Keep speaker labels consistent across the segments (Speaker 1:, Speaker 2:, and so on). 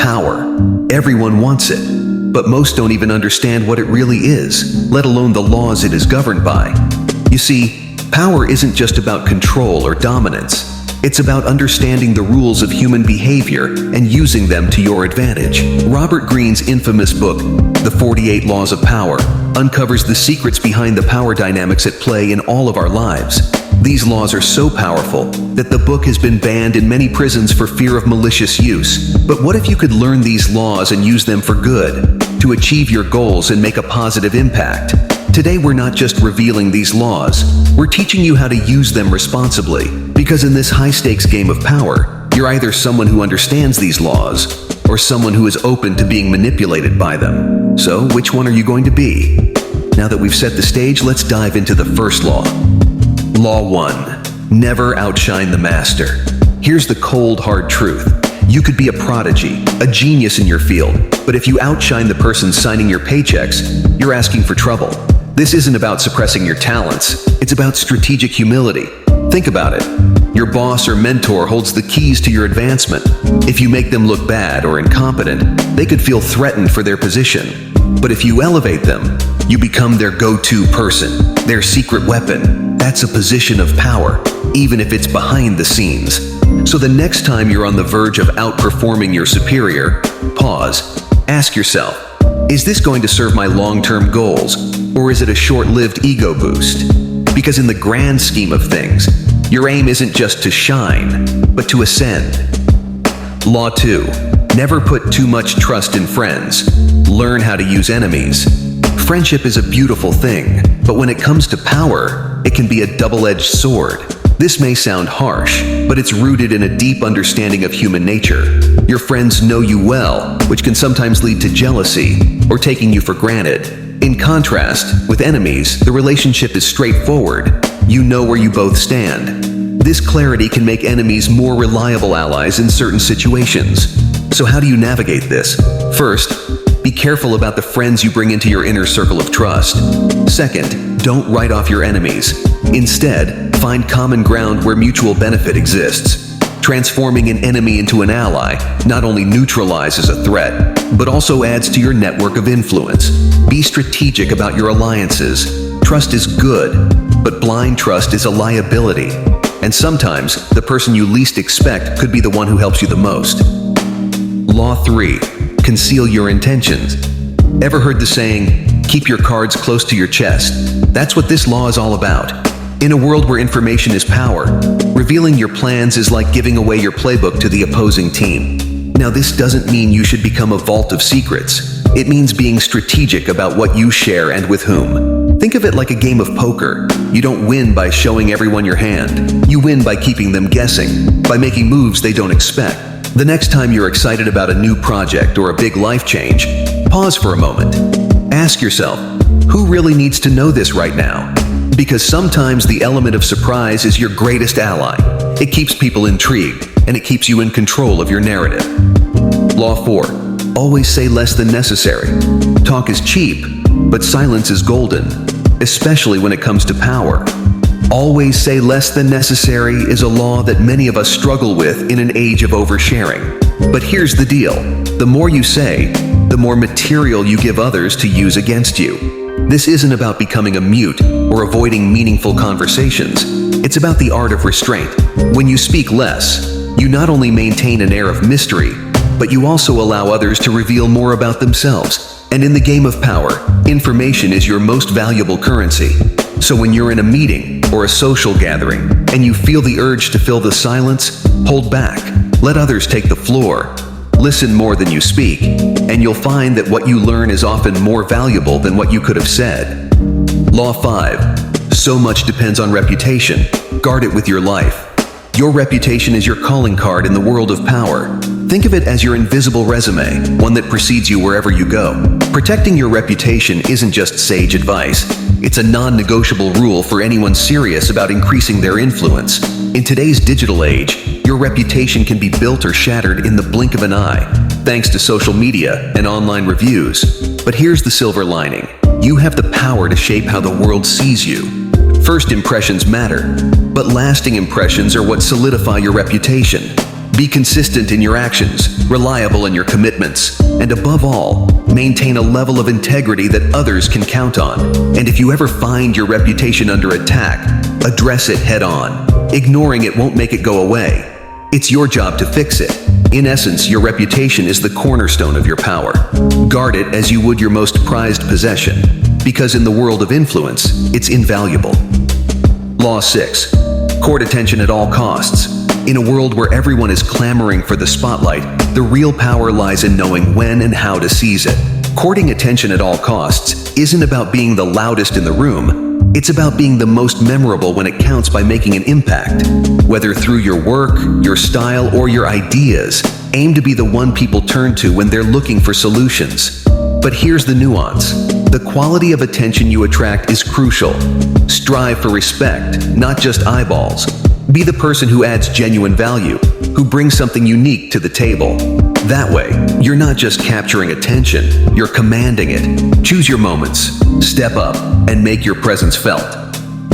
Speaker 1: power. Everyone wants it, but most don't even understand what it really is, let alone the laws it is governed by. You see, power isn't just about control or dominance. It's about understanding the rules of human behavior and using them to your advantage. Robert Greene's infamous book, The 48 Laws of Power, uncovers the secrets behind the power dynamics at play in all of our lives. These laws are so powerful that the book has been banned in many prisons for fear of malicious use. But what if you could learn these laws and use them for good, to achieve your goals and make a positive impact? Today we're not just revealing these laws, we're teaching you how to use them responsibly. Because in this high-stakes game of power, you're either someone who understands these laws, or someone who is open to being manipulated by them. So, which one are you going to be? Now that we've set the stage, let's dive into the first law. Law 1. Never outshine the master. Here's the cold, hard truth. You could be a prodigy, a genius in your field, but if you outshine the person signing your paychecks, you're asking for trouble. This isn't about suppressing your talents, it's about strategic humility. Think about it. Your boss or mentor holds the keys to your advancement. If you make them look bad or incompetent, they could feel threatened for their position. But if you elevate them, you become their go-to person, their secret weapon. That's a position of power, even if it's behind the scenes. So the next time you're on the verge of outperforming your superior, pause, ask yourself, is this going to serve my long-term goals, or is it a short-lived ego boost? Because in the grand scheme of things, your aim isn't just to shine, but to ascend. Law 2. Never put too much trust in friends. Learn how to use enemies. Friendship is a beautiful thing, but when it comes to power, it can be a double-edged sword. This may sound harsh, but it's rooted in a deep understanding of human nature. Your friends know you well, which can sometimes lead to jealousy or taking you for granted. In contrast, with enemies, the relationship is straightforward. You know where you both stand. This clarity can make enemies more reliable allies in certain situations. So how do you navigate this? First, be careful about the friends you bring into your inner circle of trust. Second, don't write off your enemies. Instead, find common ground where mutual benefit exists. Transforming an enemy into an ally not only neutralizes a threat, but also adds to your network of influence. Be strategic about your alliances. Trust is good, but blind trust is a liability. And sometimes, the person you least expect could be the one who helps you the most. Law 3. Conceal your intentions. Ever heard the saying, keep your cards close to your chest? That's what this law is all about. In a world where information is power, revealing your plans is like giving away your playbook to the opposing team. Now, this doesn't mean you should become a vault of secrets. It means being strategic about what you share and with whom. Think of it like a game of poker. You don't win by showing everyone your hand. You win by keeping them guessing, by making moves they don't expect. The next time you're excited about a new project or a big life change, pause for a moment. Ask yourself, who really needs to know this right now? Because sometimes the element of surprise is your greatest ally. It keeps people intrigued, and it keeps you in control of your narrative. Law 4. Always say less than necessary. Talk is cheap, but silence is golden, especially when it comes to power. Always say less than necessary is a law that many of us struggle with in an age of oversharing. But here's the deal. The more you say, the more material you give others to use against you. This isn't about becoming a mute or avoiding meaningful conversations. It's about the art of restraint. When you speak less, you not only maintain an air of mystery, but you also allow others to reveal more about themselves. And in the game of power, information is your most valuable currency. So when you're in a meeting or a social gathering and you feel the urge to fill the silence, hold back. Let others take the floor. Listen more than you speak, and you'll find that what you learn is often more valuable than what you could have said. Law 5. So much depends on reputation. Guard it with your life. Your reputation is your calling card in the world of power. Think of it as your invisible resume, one that precedes you wherever you go. Protecting your reputation isn't just sage advice. It's a non-negotiable rule for anyone serious about increasing their influence. In today's digital age, your reputation can be built or shattered in the blink of an eye, thanks to social media and online reviews. But here's the silver lining. You have the power to shape how the world sees you. First impressions matter, but lasting impressions are what solidify your reputation. Be consistent in your actions, reliable in your commitments, and above all, maintain a level of integrity that others can count on. And if you ever find your reputation under attack, address it head on. Ignoring it won't make it go away. It's your job to fix it. In essence, your reputation is the cornerstone of your power. Guard it as you would your most prized possession, because in the world of influence, it's invaluable. Law 6. Court attention at all costs. In a world where everyone is clamoring for the spotlight, the real power lies in knowing when and how to seize it. Courting attention at all costs isn't about being the loudest in the room. It's about being the most memorable when it counts by making an impact. Whether through your work, your style, or your ideas, aim to be the one people turn to when they're looking for solutions. But here's the nuance. The quality of attention you attract is crucial. Strive for respect, not just eyeballs. Be the person who adds genuine value, who brings something unique to the table. That way, you're not just capturing attention, you're commanding it. Choose your moments, step up, and make your presence felt.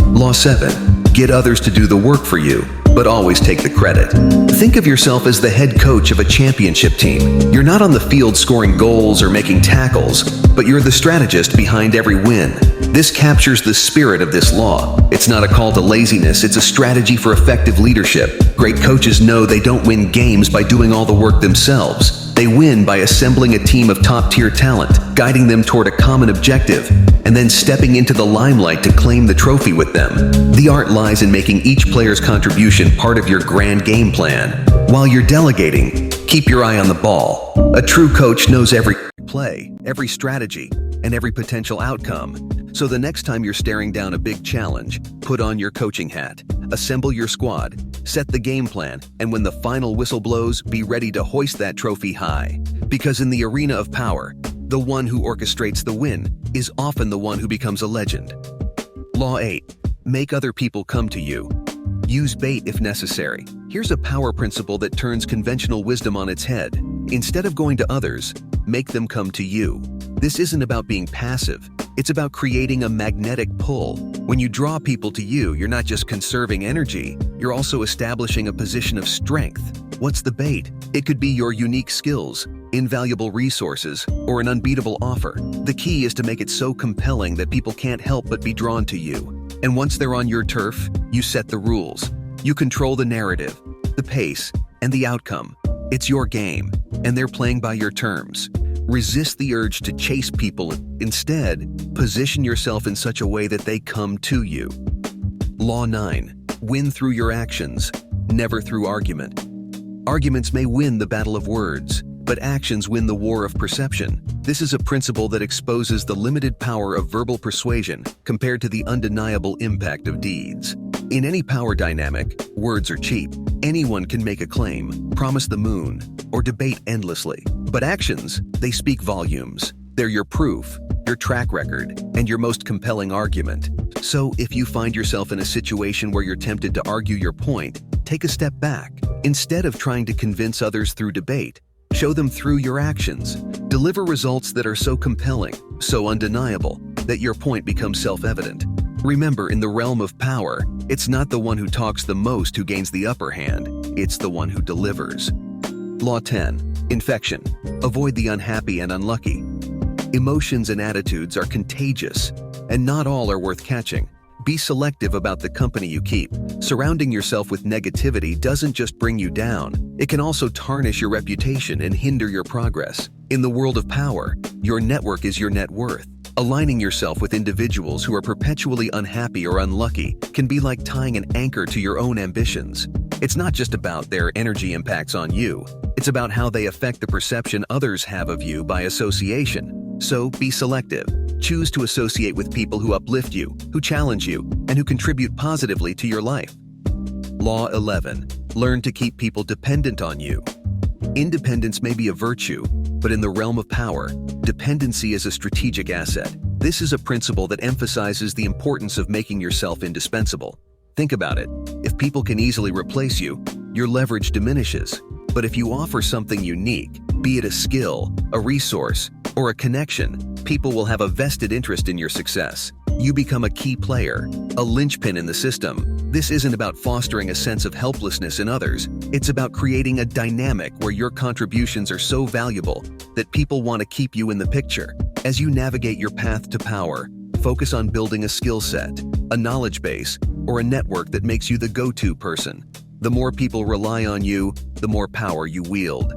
Speaker 1: Law 7. Get others to do the work for you, but always take the credit. Think of yourself as the head coach of a championship team. You're not on the field scoring goals or making tackles, but you're the strategist behind every win. This captures the spirit of this law. It's not a call to laziness, it's a strategy for effective leadership. Great coaches know they don't win games by doing all the work themselves. They win by assembling a team of top-tier talent, guiding them toward a common objective, and then stepping into the limelight to claim the trophy with them. The art lies in making each player's contribution part of your grand game plan. While you're delegating, keep your eye on the ball. A true coach knows every play, every strategy, and every potential outcome. So the next time you're staring down a big challenge, put on your coaching hat, assemble your squad, set the game plan, and when the final whistle blows, be ready to hoist that trophy high. Because in the arena of power, the one who orchestrates the win is often the one who becomes a legend. Law 8. Make other people come to you. Use bait if necessary. Here's a power principle that turns conventional wisdom on its head. Instead of going to others, make them come to you. This isn't about being passive. It's about creating a magnetic pull. When you draw people to you, you're not just conserving energy, you're also establishing a position of strength. What's the bait? It could be your unique skills, invaluable resources, or an unbeatable offer. The key is to make it so compelling that people can't help but be drawn to you. And once they're on your turf, you set the rules. You control the narrative, the pace, and the outcome. It's your game, and they're playing by your terms. Resist the urge to chase people. Instead, position yourself in such a way that they come to you. Law 9. Win through your actions, never through argument. Arguments may win the battle of words, but actions win the war of perception. This is a principle that exposes the limited power of verbal persuasion compared to the undeniable impact of deeds. In any power dynamic, words are cheap. Anyone can make a claim, promise the moon, or debate endlessly. But actions, they speak volumes. They're your proof, your track record, and your most compelling argument. So if you find yourself in a situation where you're tempted to argue your point, take a step back. Instead of trying to convince others through debate, show them through your actions. Deliver results that are so compelling, so undeniable, that your point becomes self-evident. Remember, in the realm of power, it's not the one who talks the most who gains the upper hand, it's the one who delivers. Law 10. Infection. Avoid the unhappy and unlucky. Emotions and attitudes are contagious, and not all are worth catching. Be selective about the company you keep. Surrounding yourself with negativity doesn't just bring you down, it can also tarnish your reputation and hinder your progress. In the world of power, your network is your net worth. Aligning yourself with individuals who are perpetually unhappy or unlucky can be like tying an anchor to your own ambitions. It's not just about their energy impacts on you, it's about how they affect the perception others have of you by association. So be selective. Choose to associate with people who uplift you, who challenge you, and who contribute positively to your life. Law 11. Learn to keep people dependent on you. Independence may be a virtue, but in the realm of power, dependency is a strategic asset. This is a principle that emphasizes the importance of making yourself indispensable. Think about it. If people can easily replace you, your leverage diminishes. But if you offer something unique, be it a skill, a resource, or a connection, people will have a vested interest in your success. You become a key player, a linchpin in the system. This isn't about fostering a sense of helplessness in others. It's about creating a dynamic where your contributions are so valuable that people want to keep you in the picture. As you navigate your path to power, focus on building a skill set, a knowledge base, or a network that makes you the go-to person. The more people rely on you, the more power you wield.